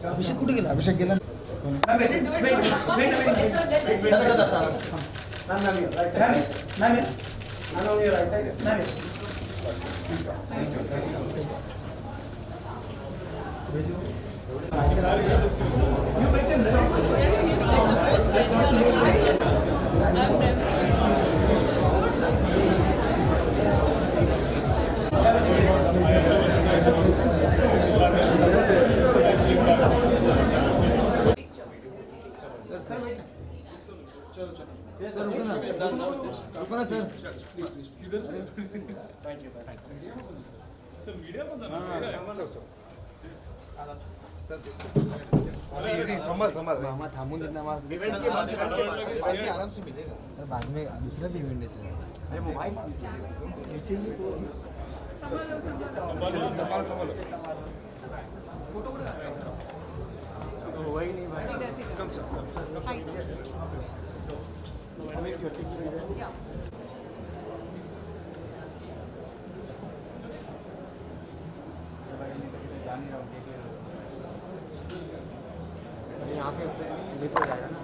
अभिषेक कुठे गेला? अभिषेक गेला. संभाल संभाल थामून देना आराम से मिलेगा. बाद में दूसरा भी इवेंट है सर. अरे मोबाइल संभालो संभालो फोटो वही नहीं भाई. कम से यहाँ पे देखो जाएगा ना.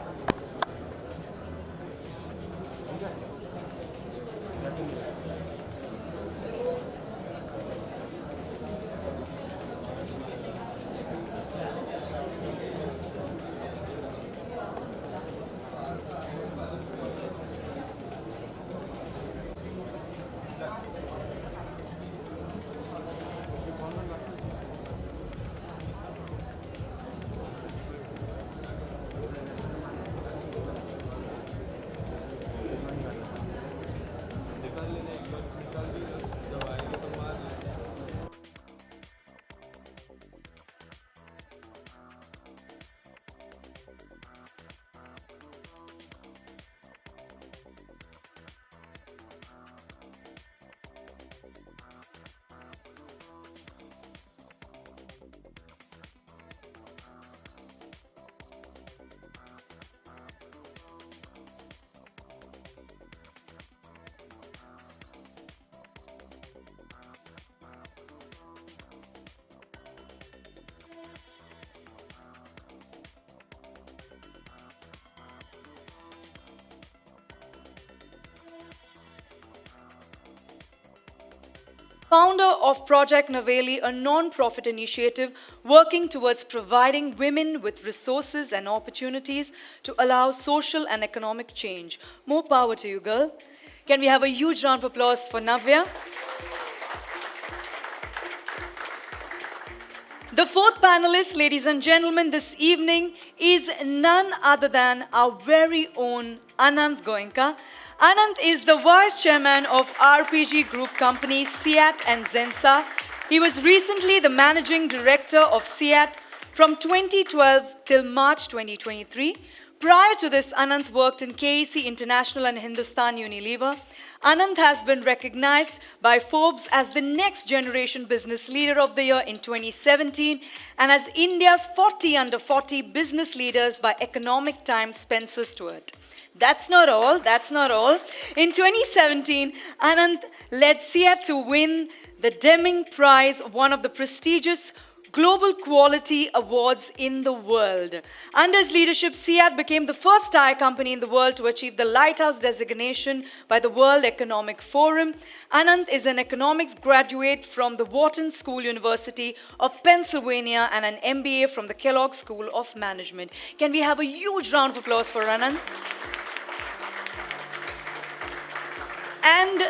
Founder of Project Naveli, a non-profit initiative working towards providing women with resources and opportunities to allow social and economic change. More power to you, girl. Can we have a huge round of applause for Navya? The fourth panelist, ladies and gentlemen, this evening is none other than our very own Anand Goenka. Anand is the vice chairman of RPG group companies SIAT and GenZ. He was recently the managing director of SIAT from 2012 till March 2023. Prior to this, Anand worked in KEC International and Hindustan Unilever. Anand has been recognized by Forbes as the next generation business leader of the year in 2017 and as India's 40 under 40 business leaders by Economic Times Spencer Stuart. That's not all. In 2017, Anand led SIAT to win the Deming Prize, one of the prestigious Global Quality Awards in the world. Under his leadership, SIAT became the first tire company in the world to achieve the Lighthouse designation by the World Economic Forum. Anand is an economics graduate from the Wharton School University of Pennsylvania and an MBA from the Kellogg School of Management. Can we have a huge round of applause for Anand? And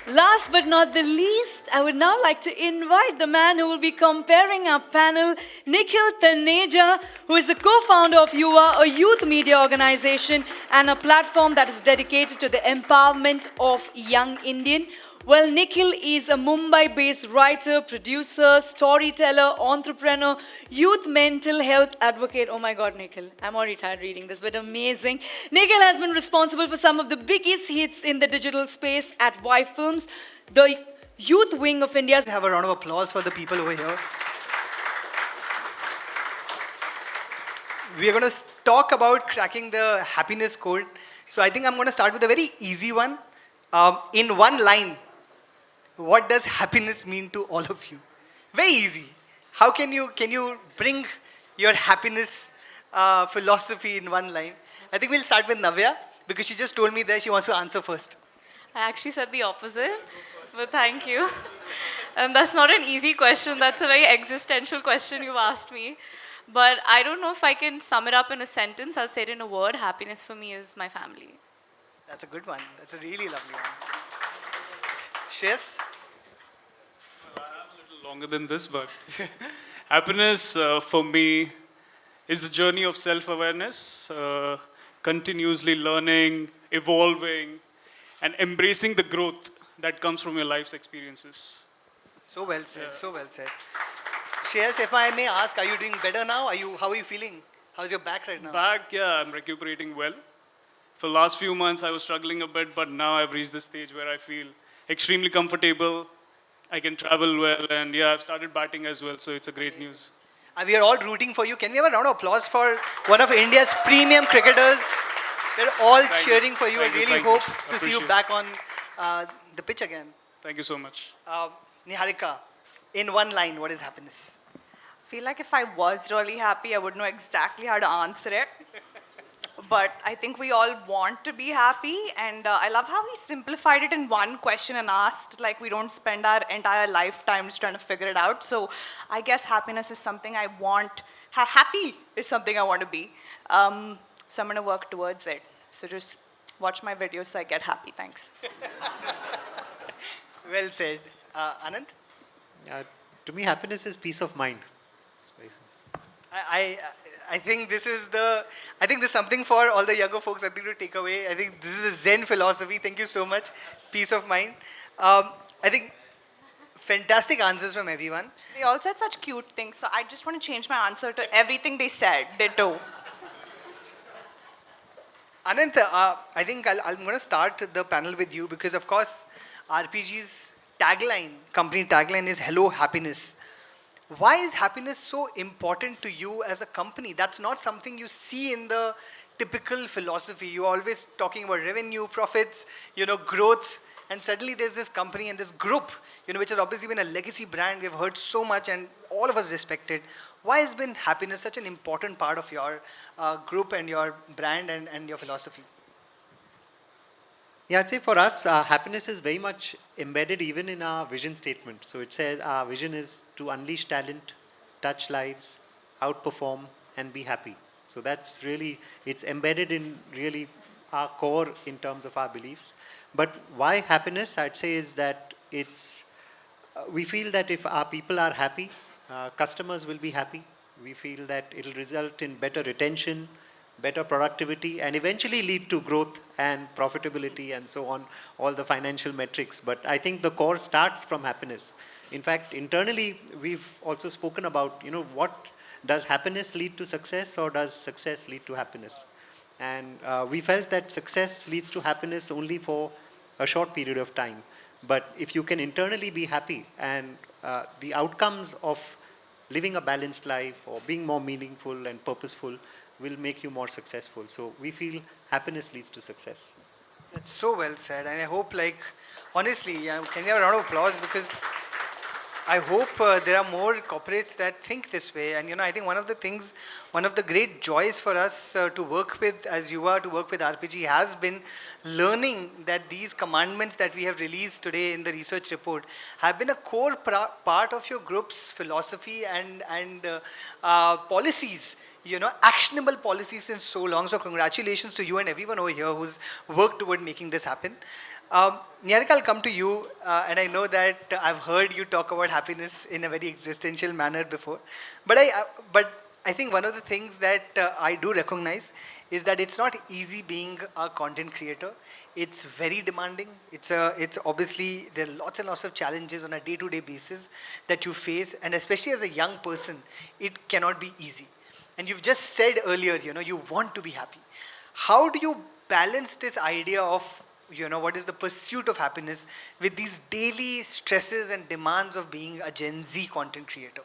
last but not the least, I would now like to invite the man who will be comparing our panel, Nikhil Taneja, who is the co-founder of Yuva, a youth media organization and a platform that is dedicated to the empowerment of young Indian. Well, Nikhil is a Mumbai-based writer, producer, storyteller, entrepreneur, youth mental health advocate. Oh my God, Nikhil, I'm already tired reading this, but amazing. Nikhil has been responsible for some of the biggest hits in the digital space at Y Films, the youth wing of India's. Have a round of applause for the people over here. We are going to talk about cracking the happiness code. So I think I'm going to start with a very easy one. In one line, what does happiness mean to all of you? Very easy. How can you bring your happiness philosophy in one line? I think we'll start with Navya because she just told me that she wants to answer first. I actually said the opposite, but thank you. And that's not an easy question. That's a very existential question you've asked me. But I don't know if I can sum it up in a sentence. I'll say it in a word. Happiness for me is my family. That's a good one. That's a really lovely one. Shreyas? Well, I am a little longer than this, but happiness for me is the journey of self-awareness, continuously learning, evolving, and embracing the growth that comes from your life's experiences. So well said, so well said. Shreyas, if I may ask, are you doing better now? How are you feeling? How's your back right now? Back, yeah, I'm recuperating well. For the last few months, I was struggling a bit, but now I've reached the stage where I feel extremely comfortable. I can travel well, and yeah, I've started batting as well, so it's a great news. We are all rooting for you. Can we have a round of applause for one of India's premium cricketers? We're all cheering for you. I really hope to see you back on the pitch again. Thank you so much. Niharika, in one line, what is happiness? I feel like if I was really happy, I would know exactly how to answer it. But I think we all want to be happy, and I love how he simplified it in one question and asked, like, we don't spend our entire lifetime just trying to figure it out. So I guess happiness is something I want, happy is something I want to be. So I'm going to work towards it. So just watch my videos so I get happy. Thanks. Well said. Anand? To me, happiness is peace of mind. It's very simple. I think this is something for all the younger folks I think to take away. I think this is a Zen philosophy. Thank you so much. Peace of mind. I think fantastic answers from everyone. They all said such cute things, so I just want to change my answer to everything they said. Ditto. Anant, I think I'm going to start the panel with you because, of course, RPG's company tagline is Hello Happiness. Why is happiness so important to you as a company? That's not something you see in the typical philosophy. You're always talking about revenue, profits, growth. And suddenly there's this company and this group, which has obviously been a legacy brand. We've heard so much and all of us respect it. Why has been happiness such an important part of your group and your brand and your philosophy? Yeah, I'd say for us, happiness is very much embedded even in our vision statement. So it says our vision is to unleash talent, touch lives, outperform, and be happy. So that's really, it's embedded in really our core in terms of our beliefs. But why happiness, I'd say, is that we feel that if our people are happy, customers will be happy. We feel that it'll result in better retention, better productivity, and eventually lead to growth and profitability and so on, all the financial metrics. But I think the core starts from happiness. In fact, internally, we've also spoken about, what does happiness lead to success or does success lead to happiness? And we felt that success leads to happiness only for a short period of time. But if you can internally be happy and the outcomes of living a balanced life or being more meaningful and purposeful will make you more successful. So we feel happiness leads to success. That's so well said. And I hope, honestly, can you have a round of applause? Because I hope there are more corporates that think this way. And, I think one of the great joys for us to work with, as you are, to work with RPG has been learning that these commandments that we have released today in the research report have been a core part of your group's philosophy and policies. Actionable policies since so long. So congratulations to you and everyone over here who's worked toward making this happen. Niharika, I'll come to you. And I know that I've heard you talk about happiness in a very existential manner before. But I think one of the things that I do recognize is that it's not easy being a content creator. It's very demanding. It's obviously there are lots and lots of challenges on a day-to-day basis that you face, and especially as a young person, it cannot be easy. And you've just said earlier, you want to be happy. How do you balance this idea of, what is the pursuit of happiness with these daily stresses and demands of being a Gen Z content creator?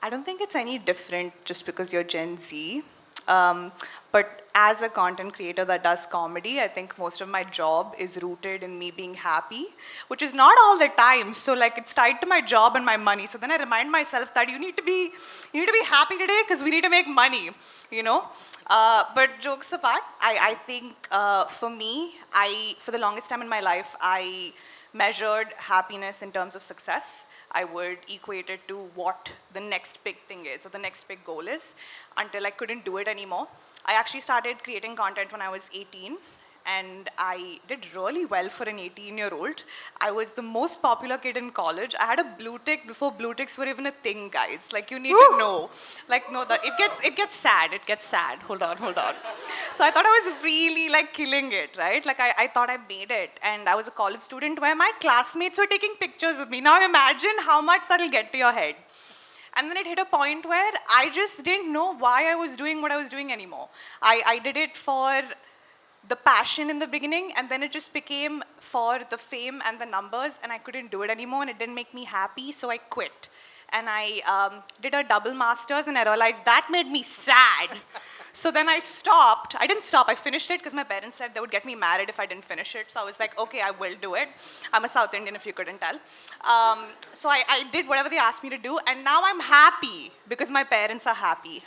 I don't think it's any different just because you're Gen Z. But as a content creator that does comedy, I think most of my job is rooted in me being happy, which is not all the time. So like it's tied to my job and my money. So then I remind myself that you need to be happy today because we need to make money, But jokes apart, I think for me, for the longest time in my life, I measured happiness in terms of success. I would equate it to what the next big thing is or the next big goal is until I couldn't do it anymore. I actually started creating content when I was 18 and I did really well for an 18-year-old. I was the most popular kid in college. I had a blue tick before blue ticks were even a thing, guys. Like you need to know. Like no, it gets sad. It gets sad. Hold on. So I thought I was really like killing it, right? Like I thought I made it. And I was a college student where my classmates were taking pictures with me. Now imagine how much that'll get to your head. And then it hit a point where I just didn't know why I was doing what I was doing anymore. I did it for the passion in the beginning, and then it just became for the fame and the numbers, and I couldn't do it anymore, and it didn't make me happy, so I quit. And I did a double master's, and I realized that made me sad. So then I stopped. I didn't stop. I finished it because my parents said they would get me married if I didn't finish it. So I was like, okay, I will do it. I'm a South Indian, if you couldn't tell. So I did whatever they asked me to do, and now I'm happy because my parents are happy.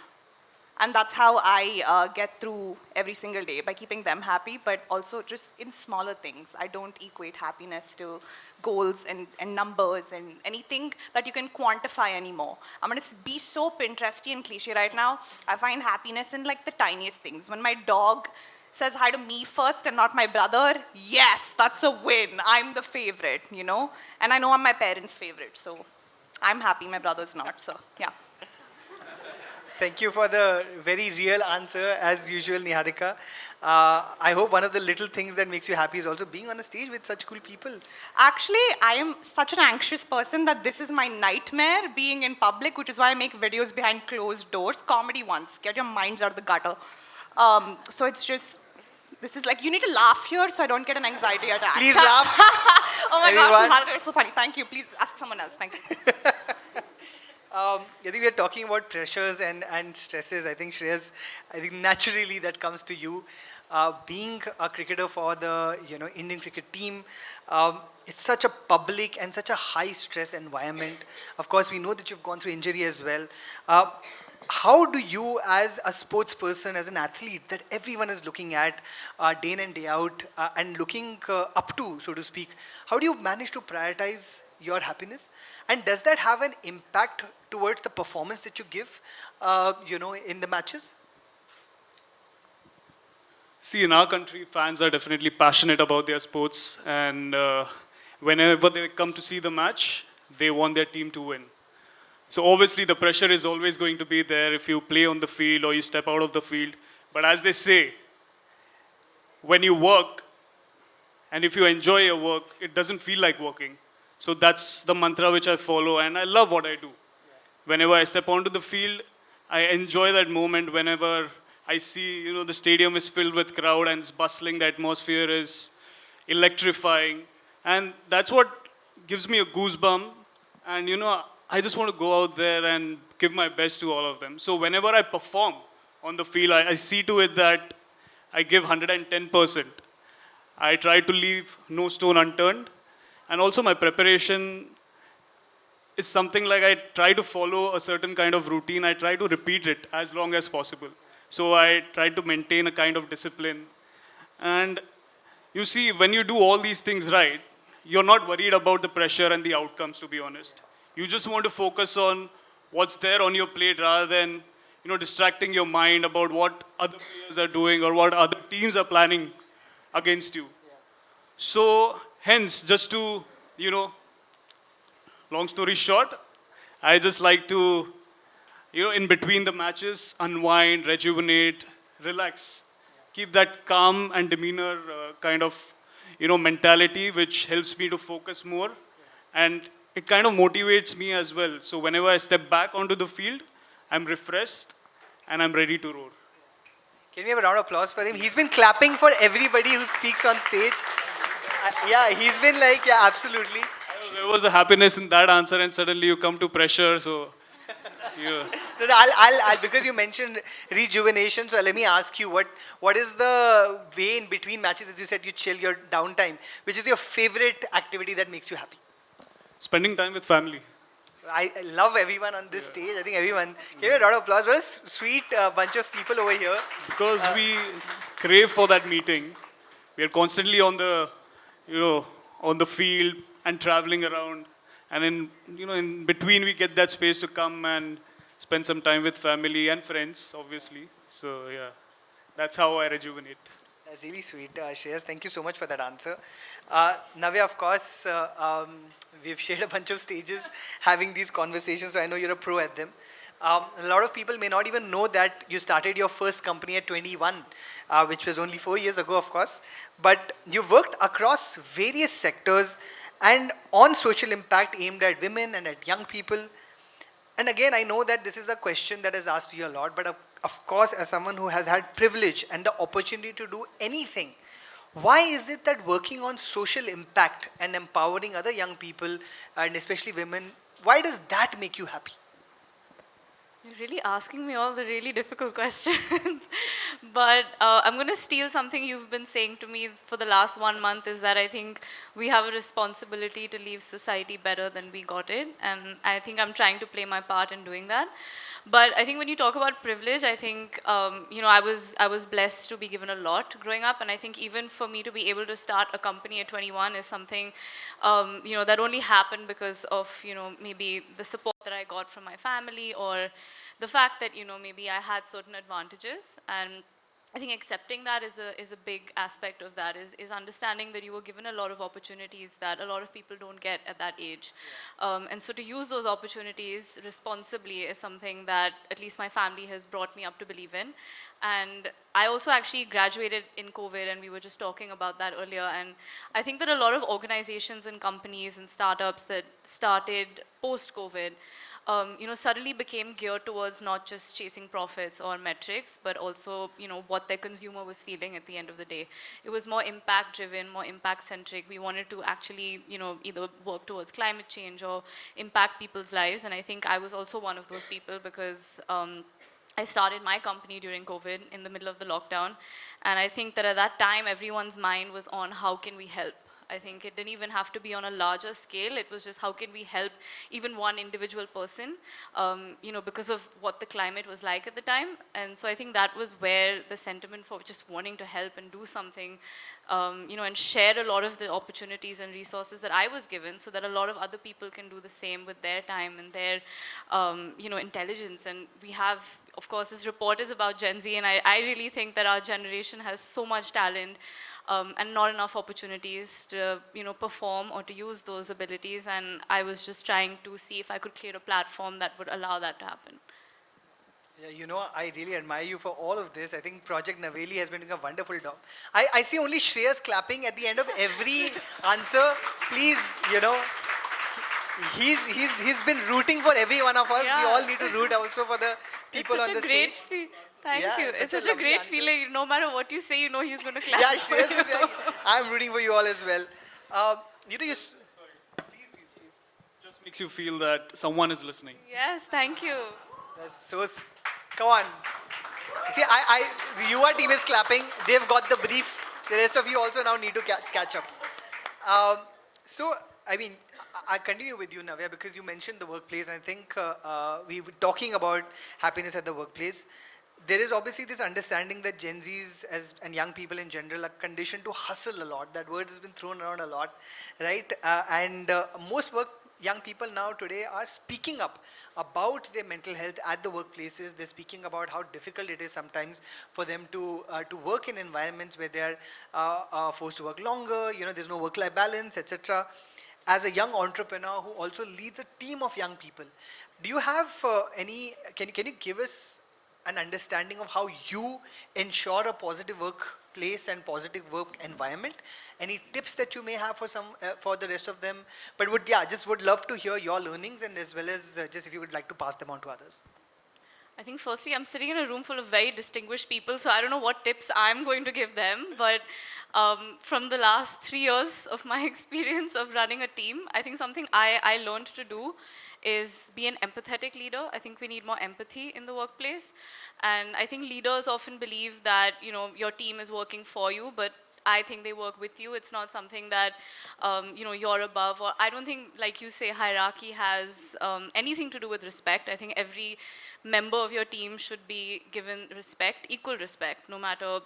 And that's how I get through every single day, by keeping them happy, but also just in smaller things. I don't equate happiness to goals and numbers and anything that you can quantify anymore. I'm going to be so Pinteresty and cliche right now. I find happiness in like the tiniest things. When my dog says hi to me first and not my brother, yes, that's a win. I'm the favorite, And I know I'm my parents' favorite, so I'm happy. My brother's not, so yeah. Thank you for the very real answer, as usual, Niharika. I hope one of the little things that makes you happy is also being on a stage with such cool people. Actually, I am such an anxious person that this is my nightmare, being in public, which is why I make videos behind closed doors, comedy ones, get your minds out of the gutter. So it's just, this is like, you need to laugh here so I don't get an anxiety attack. Please laugh. Oh my Everyone. gosh, Niharika, you're so funny. Thank you. Please ask someone else. Thank you. I think we are talking about pressures and stresses. I think Shreyas, naturally that comes to you. Being a cricketer for the Indian cricket team, it's such a public and such a high stress environment. Of course, we know that you've gone through injury as well. How do you, as a sports person, as an athlete that everyone is looking at day in and day out and looking up to, so to speak, how do you manage to prioritize your happiness? And does that have an impact towards the performance that you give, in the matches? See, in our country, fans are definitely passionate about their sports, and whenever they come to see the match, they want their team to win. So obviously, the pressure is always going to be there if you play on the field or you step out of the field. But as they say, when you work, and if you enjoy your work, it doesn't feel like working. So that's the mantra which I follow, and I love what I do. Whenever I step onto the field, I enjoy that moment. Whenever I see, the stadium is filled with crowd and it's bustling, the atmosphere is electrifying. And that's what gives me a goosebump. And, I just want to go out there and give my best to all of them. So whenever I perform on the field, I see to it that I give 110%. I try to leave no stone unturned. And also my preparation is something like I try to follow a certain kind of routine. I try to repeat it as long as possible. So I try to maintain a kind of discipline. And you see, when you do all these things right, you're not worried about the pressure and the outcomes, to be honest. You just want to focus on what's there on your plate rather than, distracting your mind about what other players are doing or what other teams are planning against you. Yeah. So, hence, just to, long story short, I just like to, in between the matches, unwind, rejuvenate, relax. Keep that calm and demeanor kind of, mentality, which helps me to focus more. And it kind of motivates me as well. So whenever I step back onto the field, I'm refreshed and I'm ready to roar. Can we have a round of applause for him? He's been clapping for everybody who speaks on stage. Yeah, he's been like, yeah, absolutely. There was a happiness in that answer, and suddenly you come to pressure. So, yeah. No, I'll, because you mentioned rejuvenation, so let me ask you, what is the way in between matches, as you said, you chill your downtime, which is your favorite activity that makes you happy? Spending time with family. I love everyone on this stage. I think everyone, give a round of applause. What a sweet bunch of people over here. Because we crave for that meeting. We are constantly on the, on the field and traveling around. And in between we get that space to come and spend some time with family and friends, obviously. So yeah, that's how I rejuvenate. That's really sweet, Shreyas. Thank you so much for that answer. Navya, of course, we've shared a bunch of stages having these conversations, so I know you're a pro at them. A lot of people may not even know that you started your first company at 21, which was only 4 years ago, of course. But you've worked across various sectors and on social impact aimed at women and at young people. And again, I know that this is a question that is asked to you a lot, but of course, as someone who has had privilege and the opportunity to do anything, why is it that working on social impact and empowering other young people, and especially women, why does that make you happy? You're really asking me all the really difficult questions. But I'm going to steal something you've been saying to me for the last 1 month, is that I think we have a responsibility to leave society better than we got it. And I think I'm trying to play my part in doing that. But I think when you talk about privilege, I think, I was blessed to be given a lot growing up. And I think even for me to be able to start a company at 21 is something, that only happened because of, maybe the support that I got from my family, or the fact that, maybe I had certain advantages. And I think accepting that is a big aspect of that, is understanding that you were given a lot of opportunities that a lot of people don't get at that age. And so to use those opportunities responsibly is something that at least my family has brought me up to believe in. And I also actually graduated in COVID, and we were just talking about that earlier. And I think that a lot of organizations and companies and startups that started post-COVID, suddenly became geared towards not just chasing profits or metrics, but also, what their consumer was feeling at the end of the day. It was more impact-driven, more impact-centric. We wanted to actually, either work towards climate change or impact people's lives. And I think I was also one of those people, because I started my company during COVID in the middle of the lockdown. And I think that at that time, everyone's mind was on how can we help. I think it didn't even have to be on a larger scale. It was just how can we help even one individual person, because of what the climate was like at the time. And so I think that was where the sentiment for just wanting to help and do something, and share a lot of the opportunities and resources that I was given, so that a lot of other people can do the same with their time and their, intelligence. And we have, of course, this report is about Gen Z, and I really think that our generation has so much talent, and not enough opportunities to, perform or to use those abilities. And I was just trying to see if I could create a platform that would allow that to happen. Yeah, I really admire you for all of this. I think Project Naveli has been doing a wonderful job. I see only Shreyas clapping at the end of every answer. Please, he's been rooting for every one of us. Yeah. We all need to root also for the people on the stage. Thank you. It's such a great feeling. No matter what you say, he's going to clap. Yeah, Shreyas is like, I'm rooting for you all as well. Please. Just makes you feel that someone is listening. Yes, thank you. That's so. Come on. See, the UR team is clapping. They've got the brief. The rest of you also now need to catch up. I continue with you, Navya, because you mentioned the workplace. I think we were talking about happiness at the workplace. There is obviously this understanding that Gen Zs and young people in general are conditioned to hustle a lot. That word has been thrown around a lot, right? Most young people now today are speaking up about their mental health at the workplaces. They're speaking about how difficult it is sometimes for them to work in environments where they are forced to work longer. There's no work-life balance, etc. as a young entrepreneur who also leads a team of young people, do you have can you give us an understanding of how you ensure a positive workplace and positive work environment? Any tips that you may have for for the rest of them? But would love to hear your learnings, and as well as just if you would like to pass them on to others. I think firstly, I'm sitting in a room full of very distinguished people, so I don't know what tips I'm going to give them. But from the last 3 years of my experience of running a team, I think something I learned to do is be an empathetic leader. I think we need more empathy in the workplace. And I think leaders often believe that, you know, your team is working for you, but I think they work with you. It's not something that, you know, you're above. Or I don't think, like you say, hierarchy has anything to do with respect. I think every member of your team should be given respect, equal respect, no matter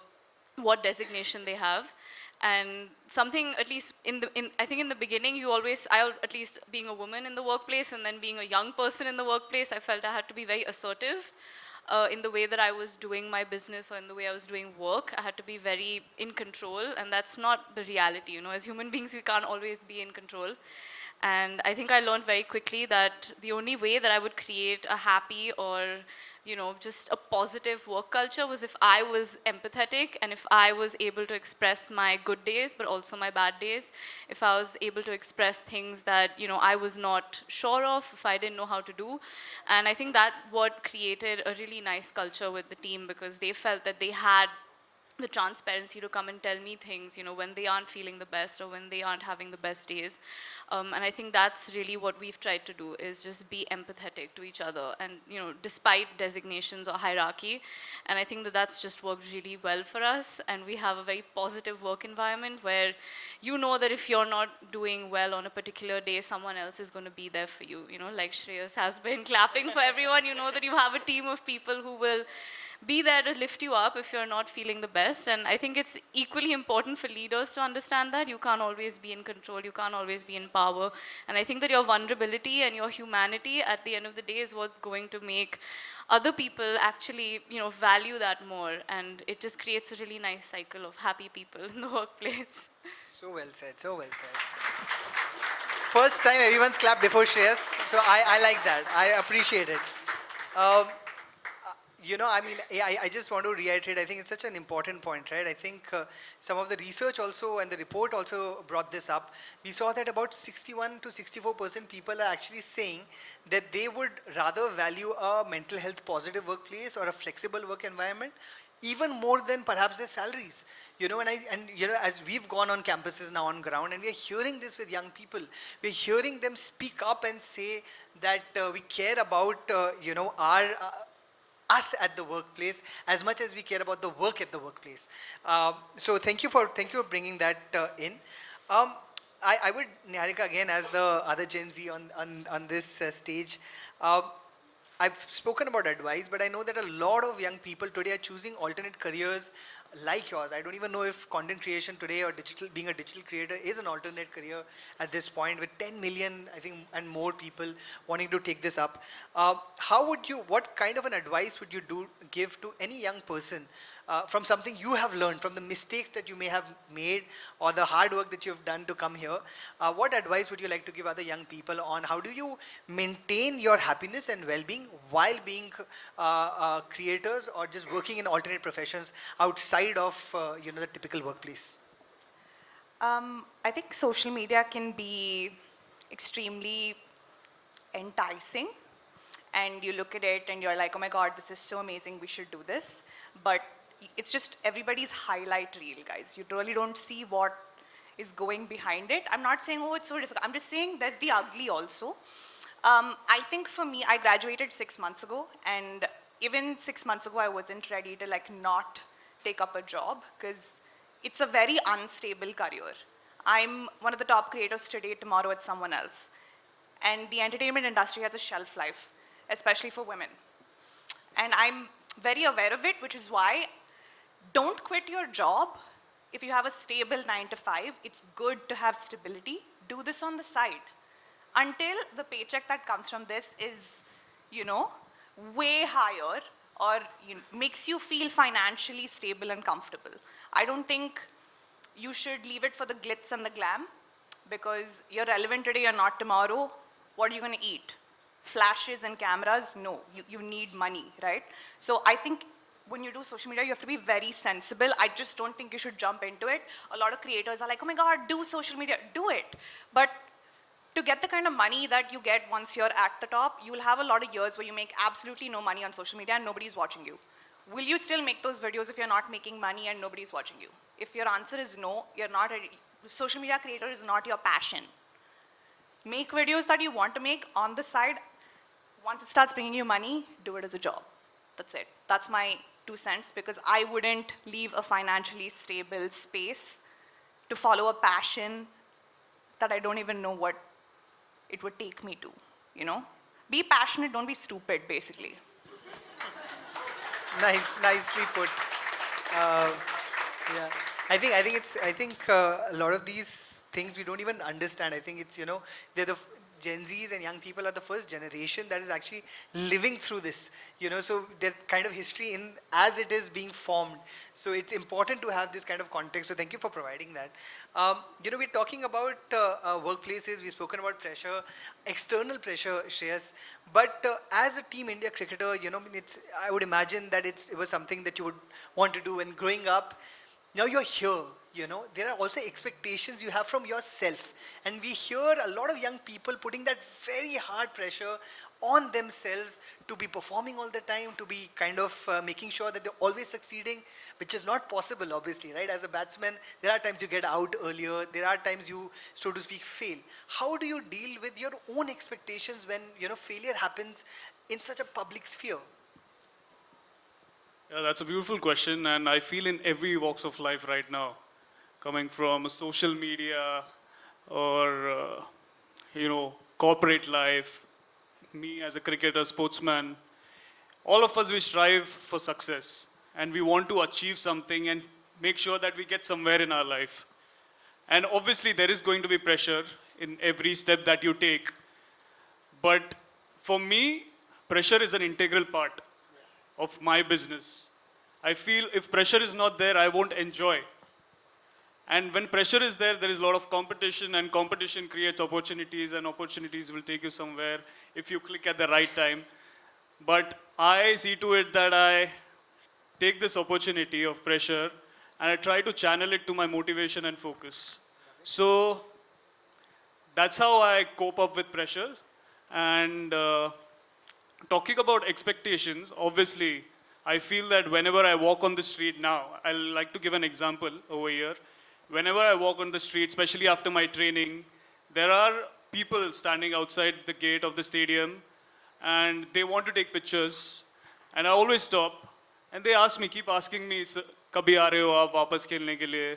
what designation they have. And something, at least I think in the beginning, at least being a woman in the workplace and then being a young person in the workplace, I felt I had to be very assertive. In the way that I was doing my business or in the way I was doing work. I had to be very in control, and that's not the reality. You know, as human beings, we can't always be in control. And I think I learned very quickly that the only way that I would create a happy or, you know, just a positive work culture was if I was empathetic and if I was able to express my good days, but also my bad days. If I was able to express things that, you know, I was not sure of, if I didn't know how to do. And I think that what created a really nice culture with the team, because they felt that they had the transparency to come and tell me things, you know, when they aren't feeling the best or when they aren't having the best days. And I think that's really what we've tried to do, is just be empathetic to each other, and, you know, despite designations or hierarchy. And I think that that's just worked really well for us. And we have a very positive work environment where you know that if you're not doing well on a particular day, someone else is going to be there for you. You know, like Shreyas has been clapping for everyone. You know that you have a team of people who will be there to lift you up if you're not feeling the best. And I think it's equally important for leaders to understand that you can't always be in control, you can't always be in power. And I think that your vulnerability and your humanity at the end of the day is what's going to make other people actually, you know, value that more. And it just creates a really nice cycle of happy people in the workplace. So well said, so well said. First time everyone's clapped before Shreyas, so I like that. I appreciate it. You know, I mean, I just want to reiterate, I think it's such an important point, right? I think some of the research also and the report also brought this up. We saw that about 61 to 64% people are actually saying that they would rather value a mental health positive workplace or a flexible work environment even more than perhaps their salaries. You know, and you know, as we've gone on campuses now on ground, and we're hearing this with young people, we're hearing them speak up and say that we care about, you know, us at the workplace as much as we care about the work at the workplace. So thank you for bringing that in. I would, Niharika, again, as the other Gen Z on this stage, I've spoken about advice, but I know that a lot of young people today are choosing alternate careers like yours. I don't even know if content creation today or being a digital creator is an alternate career at this point, with 10 million, I think, and more people wanting to take this up. What kind of an advice would you give to any young person from something you have learned, from the mistakes that you may have made or the hard work that you've done to come here? What advice would you like to give other young people on how do you maintain your happiness and well-being while being creators or just working in alternate professions outside of you know, the typical workplace? I think social media can be extremely enticing, and you look at it and you're like, oh my God, this is so amazing, we should do this. But it's just everybody's highlight reel, guys. You really don't see what is going behind it. I'm not saying, oh, it's so difficult. I'm just saying there's the ugly also. I think for me, I graduated 6 months ago, and even 6 months ago, I wasn't ready to like not take up a job, because it's a very unstable career. I'm one of the top creators today, tomorrow it's someone else. And the entertainment industry has a shelf life, especially for women. And I'm very aware of it, which is why don't quit your job. If you have a stable 9 to 5, it's good to have stability. Do this on the side until the paycheck that comes from this is, you know, way higher, or makes you feel financially stable and comfortable. I don't think you should leave it for the glitz and the glam. because you're relevant today, you're not tomorrow. What are you going to eat? Flashes and cameras? No, you need money, right? So I think when you do social media, you have to be very sensible. I just don't think you should jump into it. A lot of creators are like, oh my God, do social media, do it. But to get the kind of money that you get once you're at the top, you'll have a lot of years where you make absolutely no money on social media and nobody's watching you. Will you still make those videos if you're not making money and nobody's watching you? If your answer is no, you're not social media creator is not your passion. Make videos that you want to make on the side. Once it starts bringing you money, do it as a job. That's it. That's my 2 cents, because I wouldn't leave a financially stable space to follow a passion that I don't even know what it would take me to, you know? Be passionate, don't be stupid, basically. Nicely put. Yeah, I think a lot of these things we don't even understand. I think it's, you know, they're the Gen Zs and young people are the first generation that is actually living through this, you know, so their kind of history in as it is being formed. So it's important to have this kind of context. So thank you for providing that. You know, we're talking about workplaces. We've spoken about pressure, external pressure, Shreyas. But as a Team India cricketer, you know, I would imagine that it was something that you would want to do when growing up. Now you're here, you know, there are also expectations you have from yourself. And we hear a lot of young people putting that very hard pressure on themselves to be performing all the time, to be kind of making sure that they're always succeeding, which is not possible, obviously, right? As a batsman, there are times you get out earlier, there are times you, so to speak, fail. How do you deal with your own expectations when, you know, failure happens in such a public sphere? Yeah, that's a beautiful question, and I feel in every walks of life right now, coming from social media or you know, corporate life, me as a cricketer, sportsman, all of us, we strive for success and we want to achieve something and make sure that we get somewhere in our life. And obviously there is going to be pressure in every step that you take. But for me, pressure is an integral part of my business. I feel if pressure is not there, I won't enjoy. And when pressure is there, there is a lot of competition, and competition creates opportunities, and opportunities will take you somewhere if you click at the right time. But I see to it that I take this opportunity of pressure and I try to channel it to my motivation and focus. So that's how I cope up with pressure. And talking about expectations, obviously, I feel that whenever I walk on the street now, I'll like to give an example over here. Whenever I walk on the street, especially after my training, there are people standing outside the gate of the stadium and they want to take pictures. And I always stop and they ask me, keep asking me, kabhi aa rahe ho aap wapas khelne ke liye?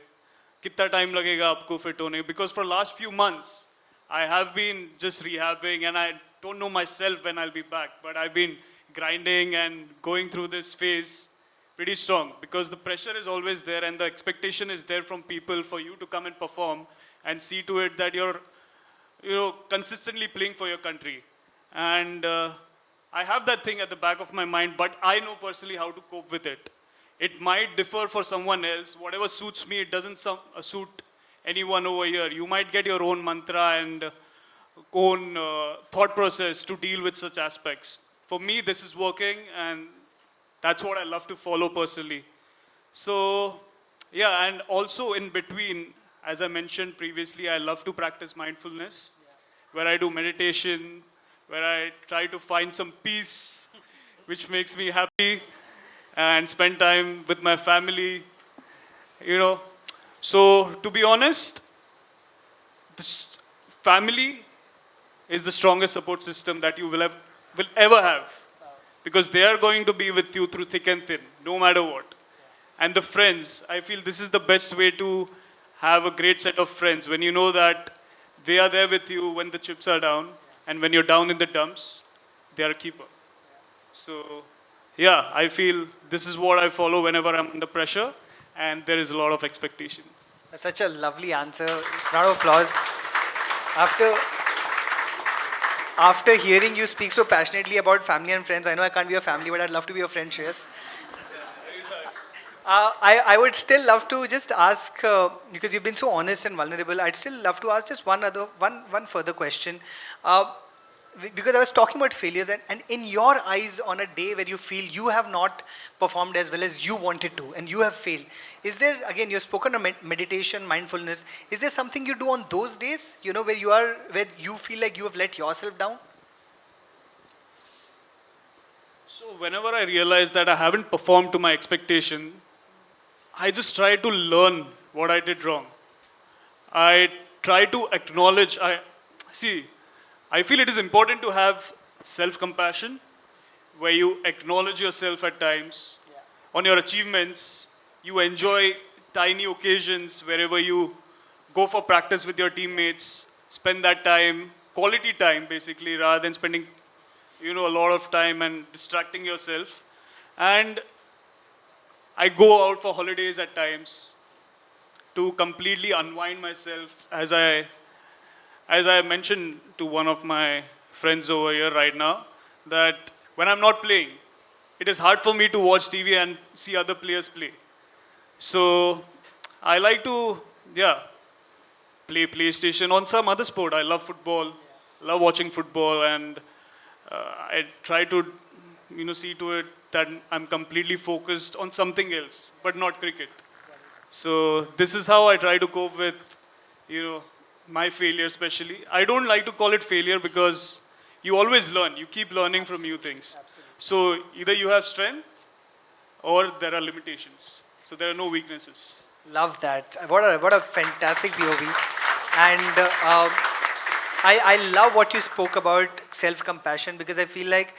Kitna time lagega aapko fit hone? Because for last few months, I have been just rehabbing and I don't know myself when I'll be back, but I've been grinding and going through this phase pretty strong because the pressure is always there and the expectation is there from people for you to come and perform and see to it that you're, you know, consistently playing for your country. And I have that thing at the back of my mind, but I know personally how to cope with it. It might differ for someone else. Whatever suits me, it doesn't suit anyone over here. You might get your own mantra and own thought process to deal with such aspects. For me, this is working, and that's what I love to follow personally. So, yeah, and also in between, as I mentioned previously, I love to practice mindfulness, where I do meditation, where I try to find some peace, which makes me happy, and spend time with my family, you know. So, to be honest, this family is the strongest support system that you will ever have, because they are going to be with you through thick and thin, no matter what. And the friends, I feel this is the best way to have a great set of friends, when you know that they are there with you when the chips are down, and when you're down in the dumps, they are a keeper. So, yeah, I feel this is what I follow whenever I'm under pressure, and there is a lot of expectations. Such a lovely answer. Round of applause. After hearing you speak so passionately about family and friends, I know I can't be your family, but I'd love to be your friend, Shreyas. I would still love to just ask, because you've been so honest and vulnerable, I'd still love to ask just one further question. Because I was talking about failures, and in your eyes, on a day where you feel you have not performed as well as you wanted to, and you have failed, is there, again, you've spoken of meditation, mindfulness, is there something you do on those days, where you feel like you have let yourself down? So whenever I realize that I haven't performed to my expectation, I just try to learn what I did wrong. I try to acknowledge. I feel it is important to have self-compassion, where you acknowledge yourself at times on your achievements. You enjoy tiny occasions wherever you go for practice with your teammates, spend that time, quality time basically, rather than spending a lot of time and distracting yourself. And I go out for holidays at times to completely unwind myself. As I mentioned to one of my friends over here right now, that when I'm not playing, it is hard for me to watch TV and see other players play. So I like to, play PlayStation on some other sport. I love football, love watching football, and I try to, see to it that I'm completely focused on something else, but not cricket. So this is how I try to cope with, my failure especially. I don't like to call it failure because you always learn. You keep learning from new things. So either you have strength or there are limitations. So there are no weaknesses. Love that. What a fantastic POV. And I love what you spoke about self-compassion, because I feel like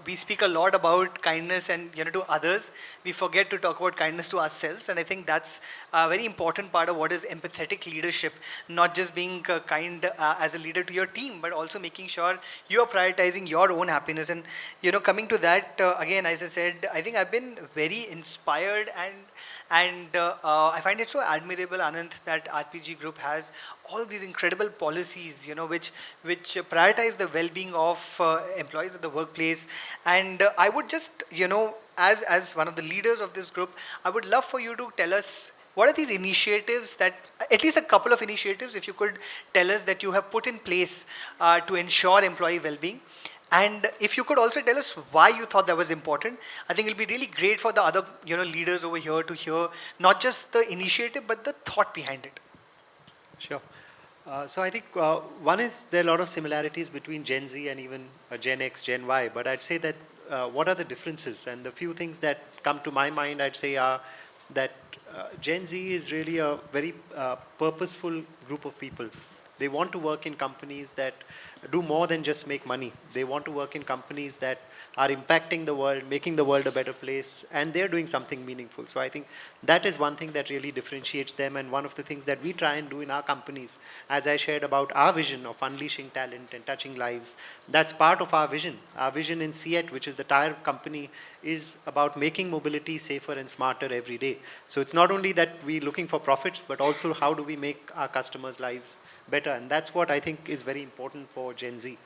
we speak a lot about kindness and to others. We forget to talk about kindness to ourselves, and I think that's a very important part of what is empathetic leadership. Not just being kind as a leader to your team, but also making sure you are prioritizing your own happiness. And coming to that again, as I said, I think I've been very inspired, and I find it so admirable, Anand, that RPG Group has all these incredible policies, which prioritize the well-being of employees at the workplace. And I would just, as one of the leaders of this group, I would love for you to tell us what are these initiatives that, at least a couple of initiatives, if you could tell us, that you have put in place to ensure employee well-being. And if you could also tell us why you thought that was important. I think it'll be really great for the other leaders over here to hear not just the initiative but the thought behind it. Sure. So I think one is there are a lot of similarities between Gen Z and even Gen X, Gen Y, but I'd say that what are the differences? And the few things that come to my mind, I'd say, are that Gen Z is really a very purposeful group of people. They want to work in companies that do more than just make money. They want to work in companies that are impacting the world, making the world a better place, and they're doing something meaningful. So I think that is one thing that really differentiates them, and one of the things that we try and do in our companies, as I shared about our vision of unleashing talent and touching lives, that's part of our vision. Our vision in CET, which is the tire company, is about making mobility safer and smarter every day. So it's not only that we're looking for profits, but also how do we make our customers' lives better, and that's what I think is very important for Gen Z.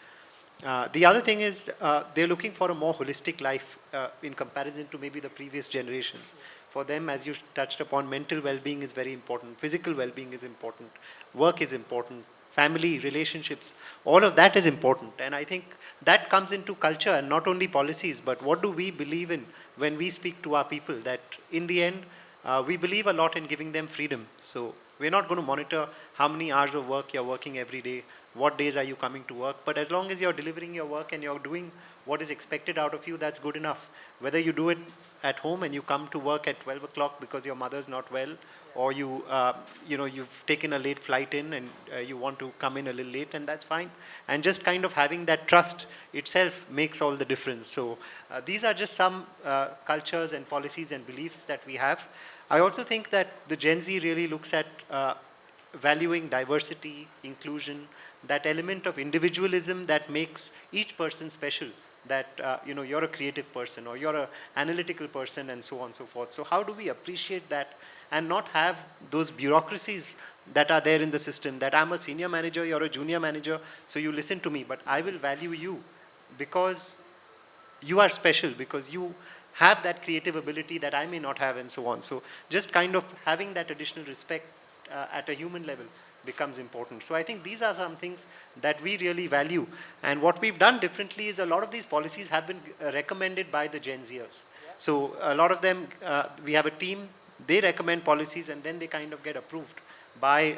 The other thing is they're looking for a more holistic life in comparison to maybe the previous generations. For them, as you touched upon, mental well-being is very important, physical well-being is important, work is important, family, relationships, all of that is important. And I think that comes into culture and not only policies, but what do we believe in when we speak to our people, that in the end, we believe a lot in giving them freedom. So we're not going to monitor how many hours of work you're working every day, what days are you coming to work, but as long as you're delivering your work and you're doing what is expected out of you, that's good enough. Whether you do it at home and you come to work at 12 o'clock because your mother's not well, or you've taken a late flight in and you want to come in a little late, and that's fine. And just kind of having that trust itself makes all the difference. So these are just some cultures and policies and beliefs that we have. I also think that the Gen Z really looks at valuing diversity, inclusion, that element of individualism that makes each person special, that you're a creative person or you're an analytical person and so on and so forth. So how do we appreciate that and not have those bureaucracies that are there in the system, that I'm a senior manager, you're a junior manager, so you listen to me, but I will value you because you are special, because you have that creative ability that I may not have, and so on. So just kind of having that additional respect at a human level becomes important. So I think these are some things that we really value. And what we've done differently is a lot of these policies have been recommended by the Gen Zers. So a lot of them, we have a team, they recommend policies and then they kind of get approved by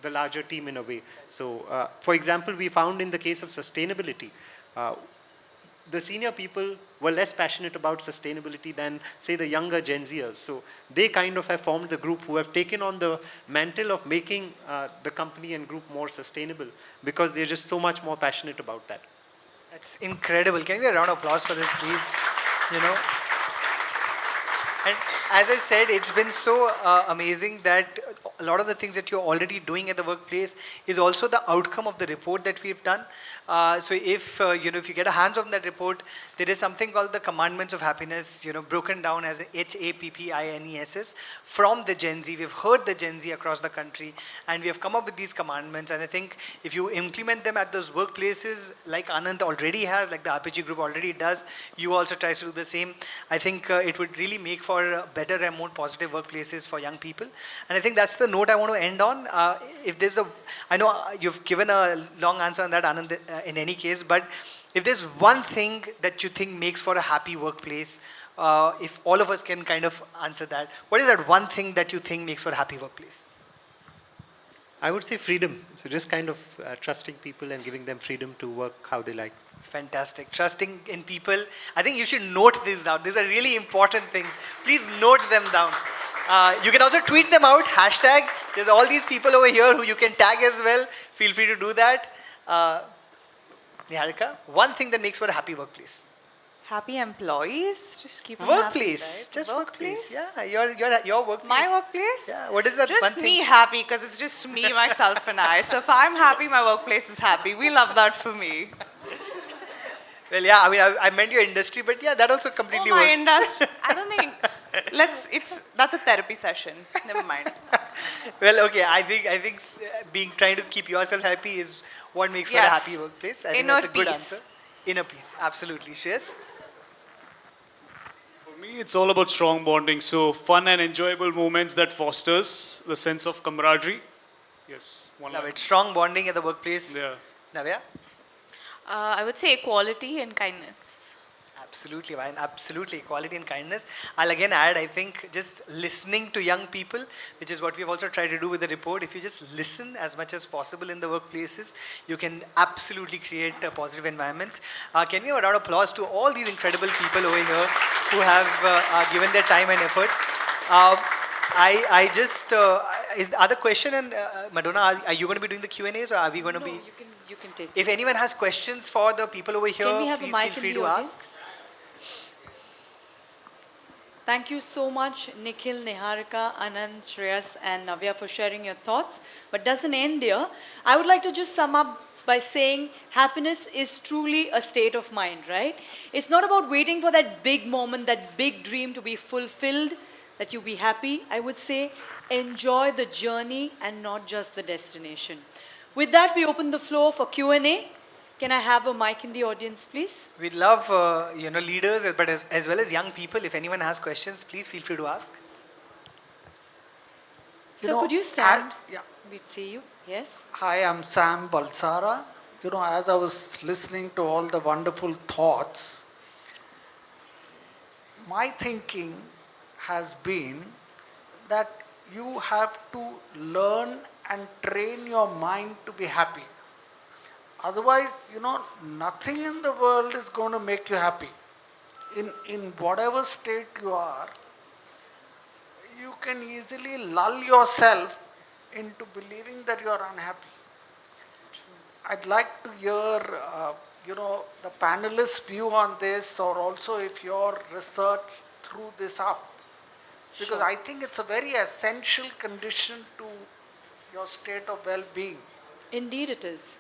the larger team in a way. So for example, we found in the case of sustainability, the senior people were less passionate about sustainability than, say, the younger Gen Zers. So they kind of have formed the group who have taken on the mantle of making the company and group more sustainable because they're just so much more passionate about that. That's incredible. Can we have a round of applause for this, please? You know, and as I said, it's been so amazing that a lot of the things that you're already doing at the workplace is also the outcome of the report that we've done. So if if you get a hands on that report, there is something called the Commandments of Happiness, broken down as HAPPINESS from the Gen Z. We've heard the Gen Z across the country, and we have come up with these commandments. And I think if you implement them at those workplaces, like Anand already has, like the RPG group already does, you also try to do the same. I think it would really make for better and more positive workplaces for young people. And I think that's the note I want to end on. If there's I know you've given a long answer on that, Anand, in any case, but if there's one thing that you think makes for a happy workplace, if all of us can kind of answer that, what is that one thing that you think makes for a happy workplace? I would say freedom. So just kind of trusting people and giving them freedom to work how they like. Fantastic. Trusting in people. I think you should note these down. These are really important things. Please note them down. You can also tweet them out. Hashtag. There's all these people over here who you can tag as well. Feel free to do that. Niharika, one thing that makes for a happy workplace. Happy employees, just keep them Workplace. happy, right? Just workplace. Yeah, your workplace. My workplace? Yeah. What is that one Just thing? me happy because it's just me, myself, and I. So if I'm happy, my workplace is happy. We love that for me. Well, yeah, I mean, I meant your industry, but yeah, that also completely My works. industry. I don't think. That's a therapy session. Never mind. Well, okay, I think trying to keep yourself happy is what makes for a Yes. happy workplace. I think Inner that's a good peace. answer. Inner peace, absolutely. Shreyas? For me, it's all about strong bonding. So fun and enjoyable moments that fosters the sense of camaraderie. Yes, one Love line. it. Strong bonding at the workplace. Yeah. Navya? I would say equality and kindness. Absolutely, Ryan. Absolutely. Equality and kindness. I'll again add, I think, just listening to young people, which is what we've also tried to do with the report. If you just listen as much as possible in the workplaces, you can absolutely create positive environments. Can we have a round of applause to all these incredible people over here who have given their time and efforts? I just, is the other question, and Madonna, are you going to be doing the Q&As or are we going to be? You can take. If anyone has questions for the people over here, Can we have a please mic feel free in the to audience? ask. Thank you so much, Nikhil, Niharika, Anand, Shreyas, and Navya for sharing your thoughts. But doesn't end here. I would like to just sum up by saying happiness is truly a state of mind, right? It's not about waiting for that big moment, that big dream to be fulfilled, that you be happy. I would say enjoy the journey and not just the destination. With that, we open the floor for Q&A. Can I have a mic in the audience, please? We'd love, leaders, but as well as young people. If anyone has questions, please feel free to ask. So could you stand? Yeah. We'd see you. Yes. Hi, I'm Sam Balsara. As I was listening to all the wonderful thoughts, my thinking has been that you have to learn and train your mind to be happy. Otherwise, nothing in the world is going to make you happy. In whatever state you are, you can easily lull yourself into believing that you are unhappy. I'd like to hear, the panelists' view on this, or also if your research threw this up. Because I think it's a very essential condition to your state of well-being. Indeed it is.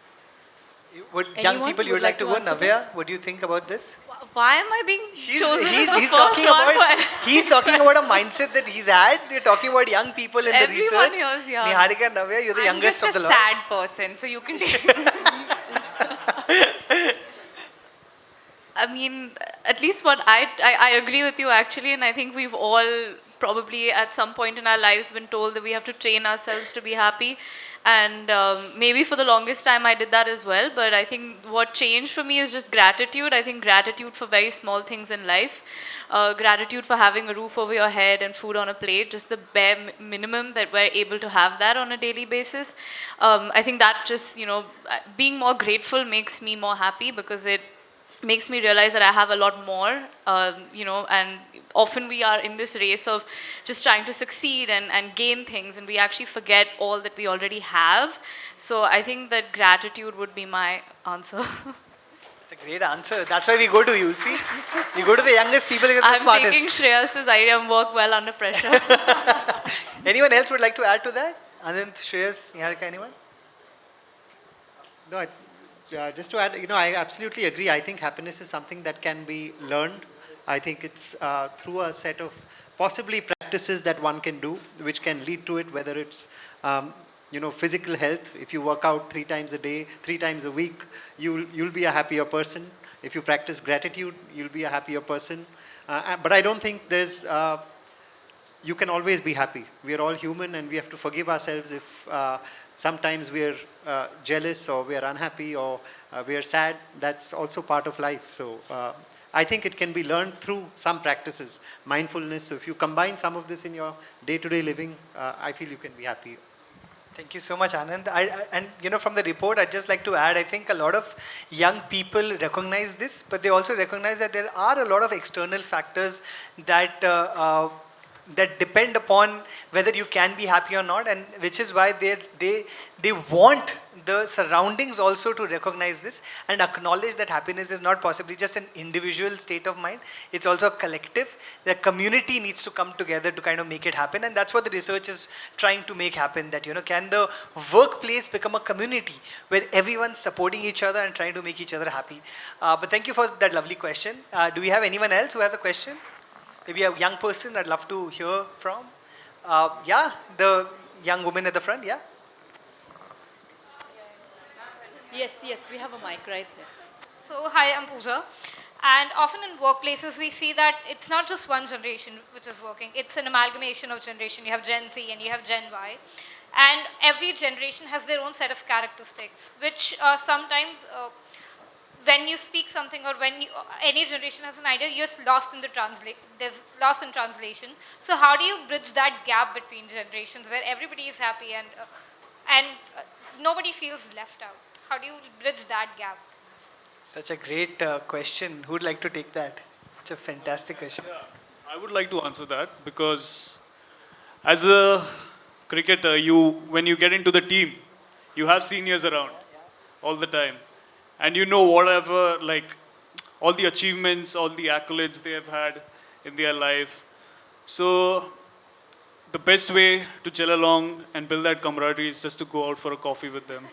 Would young Anyone people you would would like like to to go? answer Navya, that? what do you think about this? Why am I being chosen as the He's first talking one? about he's talking about a mindset that he's had. They're talking about young people in the Everyone research. here is young. Niharika and Navya, you're the I'm youngest just of the a lot. sad person, so you can take. I mean, at least what I agree with you actually, and I think we've all probably at some point in our lives been told that we have to train ourselves to be happy. And maybe for the longest time I did that as well. But I think what changed for me is just gratitude. I think gratitude for very small things in life. Gratitude for having a roof over your head and food on a plate, just the bare minimum that we're able to have that on a daily basis. I think that just, being more grateful makes me more happy because it makes me realize that I have a lot more, and often we are in this race of just trying to succeed and gain things, and we actually forget all that we already have. So I think that gratitude would be my answer. It's a great answer. That's why we go to you, see? We go to the youngest people because the I'm taking smartest. Shreyas's idea and work well under pressure. Anyone else would like to add to that? Anand, Shreyas, Niharika, anyone? No, just to add, I absolutely agree. I think happiness is something that can be learned. I think it's through a set of possibly practices that one can do, which can lead to it, whether it's, physical health. If you work out 3 times a day, 3 times a week, you'll be a happier person. If you practice gratitude, you'll be a happier person. But I don't think you can always be happy. We are all human and we have to forgive ourselves if sometimes we are jealous or we are unhappy or we are sad. That's also part of life. So I think it can be learned through some practices. Mindfulness, so if you combine some of this in your day-to-day living, I feel you can be happy. Thank you so much, Anand. And from the report, I'd just like to add, I think a lot of young people recognize this, but they also recognize that there are a lot of external factors that that depend upon whether you can be happy or not, and which is why they want the surroundings also to recognize this and acknowledge that happiness is not possibly just an individual state of mind, it's also a collective. The community needs to come together to kind of make it happen, and that's what the research is trying to make happen, that can the workplace become a community where everyone's supporting each other and trying to make each other happy. But thank you for that lovely question. Do we have anyone else who has a question? Maybe a young person I'd love to hear from. Yeah, the young woman at the front, yeah. Yes, we have a mic right there. So, hi, I'm Pooja. And often in workplaces, we see that it's not just one generation which is working, it's an amalgamation of generation. You have Gen Z and you have Gen Y. And every generation has their own set of characteristics, which sometimes when you speak something or when any generation has an idea, you're lost in there's loss in translation. So how do you bridge that gap between generations where everybody is happy and nobody feels left out? How do you bridge that gap? Such a great question. Who'd like to take that? Such a fantastic question. Yeah, I would like to answer that because as a cricketer, when you get into the team, you have seniors around all the time. And whatever, like all the achievements, all the accolades they have had in their life. So the best way to gel along and build that camaraderie is just to go out for a coffee with them.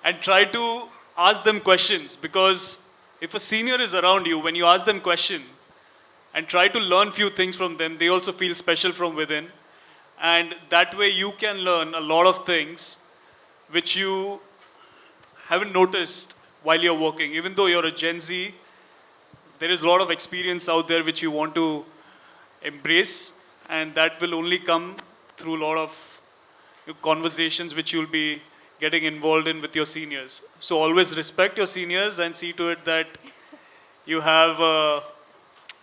And try to ask them questions, because if a senior is around you, when you ask them question and try to learn few things from them, they also feel special from within. And that way you can learn a lot of things which you haven't noticed while you're working. Even though you're a Gen Z, there is a lot of experience out there which you want to embrace, and that will only come through a lot of conversations which you'll be getting involved in with your seniors. So always respect your seniors and see to it that you have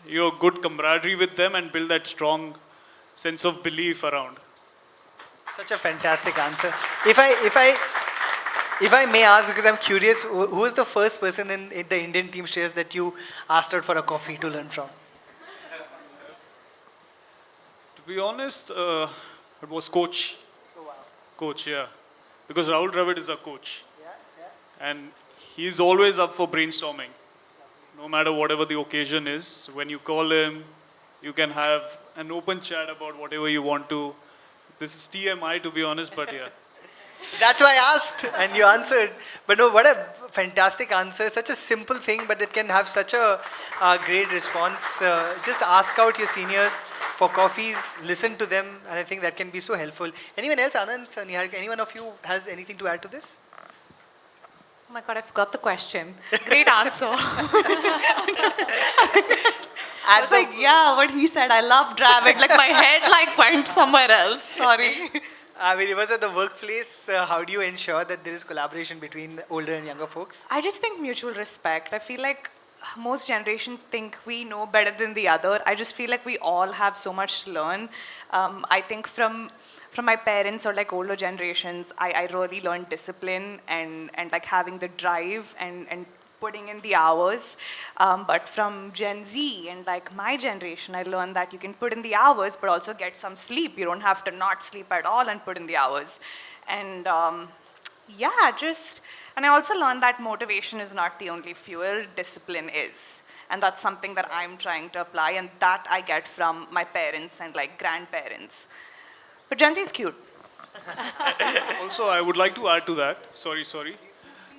your good camaraderie with them and build that strong sense of belief around. Such a fantastic answer. If I may ask, because I'm curious, who was the first person in the Indian team, Shreyas, that you asked out for a coffee to learn from? To be honest, it was coach. Oh, wow. Coach, yeah. Because Rahul Dravid is our coach. Yeah. And he's always up for brainstorming. No matter whatever the occasion is, when you call him, you can have an open chat about whatever you want to. This is TMI, to be honest, but yeah. That's why I asked and you answered. But no, what a fantastic answer. Such a simple thing, but it can have such a great response. Just ask out your seniors for coffees, listen to them, and I think that can be so helpful. Anyone else, Anand, Niharika, anyone of you has anything to add to this? Oh my God, I forgot the question. Great answer. I was like, yeah, what he said, I love driving. Like my head went somewhere else. Sorry. I mean, it was at the workplace. How do you ensure that there is collaboration between older and younger folks? I just think mutual respect. I feel like most generations think we know better than the other. I just feel like we all have so much to learn. I think from my parents or like older generations, I really learned discipline and like having the drive and putting in the hours. But from Gen Z and like my generation, I learned that you can put in the hours but also get some sleep. You don't have to not sleep at all and put in the hours. And yeah, and I also learned that motivation is not the only fuel, discipline is. And that's something that I'm trying to apply, and that I get from my parents and like grandparents. But Gen Z is cute. Also, I would like to add to that. Sorry.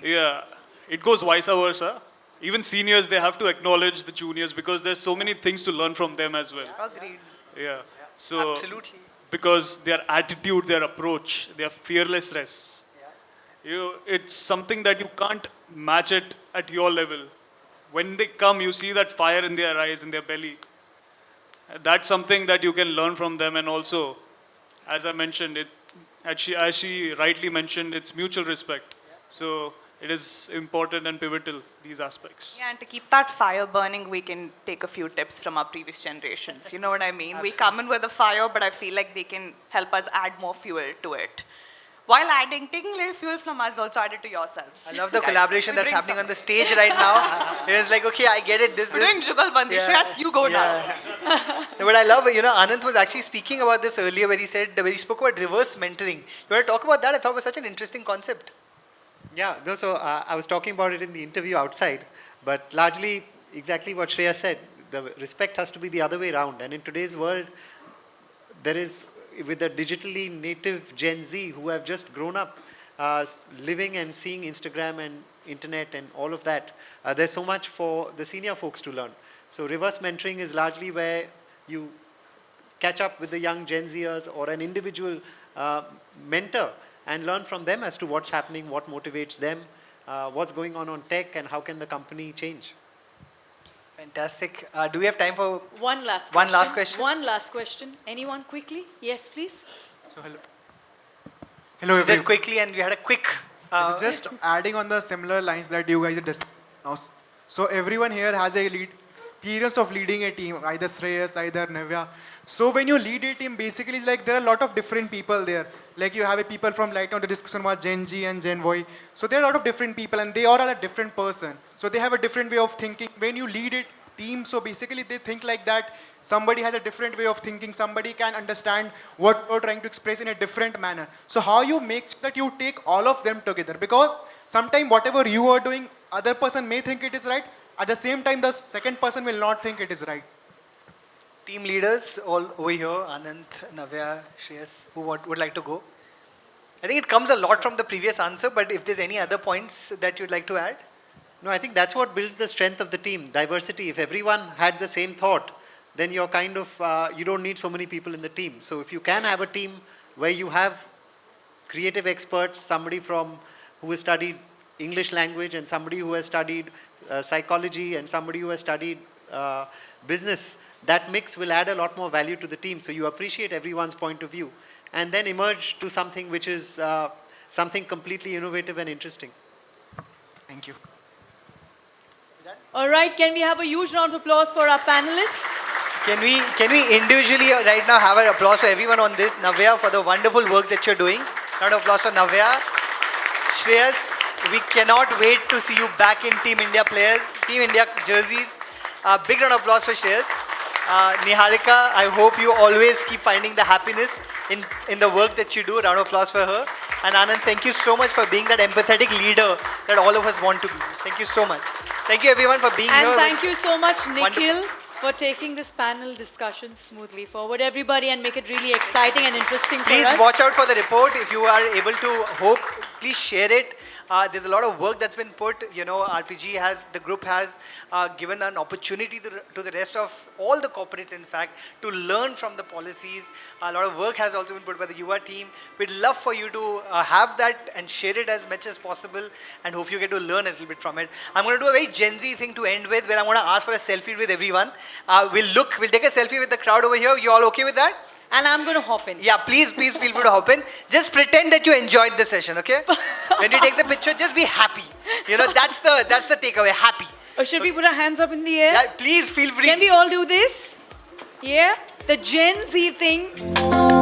Yeah, it goes vice versa. Even seniors, they have to acknowledge the juniors because there's so many things to learn from them as well. Agreed. Yeah. So Absolutely. because their attitude, their approach, their fearlessness, it's something that you can't match it at your level. When they come, you see that fire in their eyes, in their belly. That's something that you can learn from them. And also, as I mentioned, as she rightly mentioned, it's mutual respect. So it is important and pivotal, these aspects. Yeah, and to keep that fire burning, we can take a few tips from our previous generations. You know what I mean? Absolutely. We come in with a fire, but I feel like they can help us add more fuel to it. While taking little fuel from us, also add it to yourselves. I love the collaboration that's happening on the stage right now. It's like, okay, I get it. We're doing Jugalbandi. Shreyas, you go now. No, but I love, Anand was actually speaking about this earlier where he spoke about reverse mentoring. You want to talk about that? I thought it was such an interesting concept. Yeah, so I was talking about it in the interview outside, but largely exactly what Shreya said. The respect has to be the other way around. And in today's world, there is, with the digitally native Gen Z who have just grown up living and seeing Instagram and internet and all of that, there's so much for the senior folks to learn. So reverse mentoring is largely where you catch up with the young Gen Zers or an individual mentor and learn from them as to what's happening, what motivates them, what's going on tech, and how can the company change. Fantastic. Do we have time for one last question? One last question. Anyone quickly? Yes, please. So hello She said everyone. quickly, and we had a quick. So just adding on the similar lines that you guys are discussing now. So everyone here has a experience of leading a team, either Shreyas, either Navya. So when you lead a team, basically it's like there are a lot of different people there. Like you have a people from right now the discussion was Gen Z and Gen Y. So there are a lot of different people and they all are a different person. So they have a different way of thinking. When you lead a team, so basically they think like that. Somebody has a different way of thinking. Somebody can understand what you're trying to express in a different manner. So how you make sure that you take all of them together? Because sometimes whatever you are doing, other person may think it is right. At the same time, the second person will not think it is right. Team leaders all over here, Anand, Navya, Shreyas, who would like to go? I think it comes a lot from the previous answer, but if there's any other points that you'd like to add? No, I think that's what builds the strength of the team, diversity. If everyone had the same thought, then you're kind of, you don't need so many people in the team. So if you can have a team where you have creative experts, somebody who has studied English language and somebody who has studied psychology and somebody who has studied business, that mix will add a lot more value to the team. So you appreciate everyone's point of view and then emerge to something which is something completely innovative and interesting. Thank you. All right, can we have a huge round of applause for our panelists? Can we individually right now have an applause for everyone on this? Navya, for the wonderful work that you're doing. Round of applause for Navya. Shreyas, we cannot wait to see you back in Team India players, Team India jerseys. Big round of applause for Shreyas. Niharika, I hope you always keep finding the happiness in the work that you do. Round of applause for her. And Anand, thank you so much for being that empathetic leader that all of us want to be. Thank you so much. Thank you everyone for being here. And thank you so much, Nikhil, for taking this panel discussion smoothly forward, everybody, and make it really exciting and interesting for us. Please watch out for the report if you are able to please share it. There's a lot of work that's been put. You know, the group has given an opportunity to the rest of all the corporates, in fact, to learn from the policies. A lot of work has also been put by the Yuva team. We'd love for you to have that and share it as much as possible, and hope you get to learn a little bit from it. I'm going to do a very Gen Z thing to end with, where I'm going to ask for a selfie with everyone. We'll take a selfie with the crowd over here. You all okay with that? And I'm going to hop in. Yeah, please feel free to hop in. Just pretend that you enjoyed the session, okay? When you take the picture, just be happy. You know, that's the takeaway, happy. Or should we put our hands up in the air? Yeah, please feel free. Can we all do this? Yeah? The Gen Z thing.